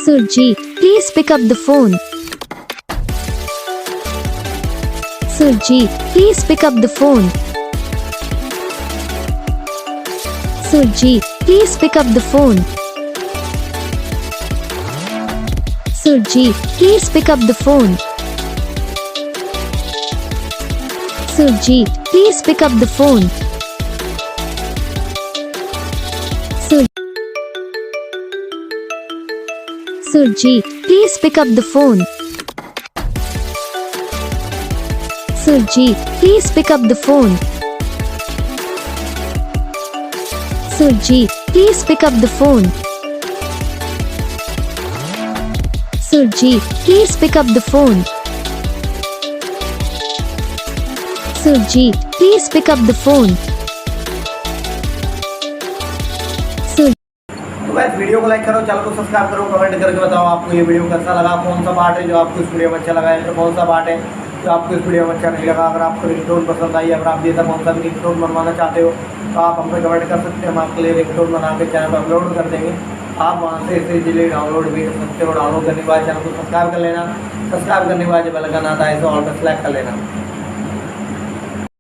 Surjit, please pick up the phone. Surjit, please pick up the phone. Surjit, please pick up the phone. Surjit, please pick up the phone. Surjit, please pick up the phone. Surjit, please pick up the phone. Surjit, please pick up the phone. Surjit, please pick up the phone. Surjit, please pick up the phone. Surjit, please pick up the phone. तो guys video को like करो, channel को subscribe करो, comment करके बताओ आपको ये video कैसा लगा, कौन सा पार्ट है जो आपको इस वीडियो में अच्छा लगा है, तो कौन सा पार्ट है जो आपको इस वीडियो में अच्छा नहीं लगा। अगर आपको रिंगटोन पसंद आई, अगर आप जैसा कौन सा भी रिंगटोन बनवाना चाहते हो तो आप हमसे कमेंट कर सकते हैं, हम आपके लिए रिंगटोन बना के चैनल पर अपलोड कर देंगे। आप वहाँ से इसे इजीली डाउनलोड भी कर सकते हो। डाउनलोड करने के बाद चैनल को सब्सक्राइब कर लेना, सब्सक्राइब करने के बाद जो बेल आइकन आता है इसे ऑल पर सेलेक्ट कर लेना।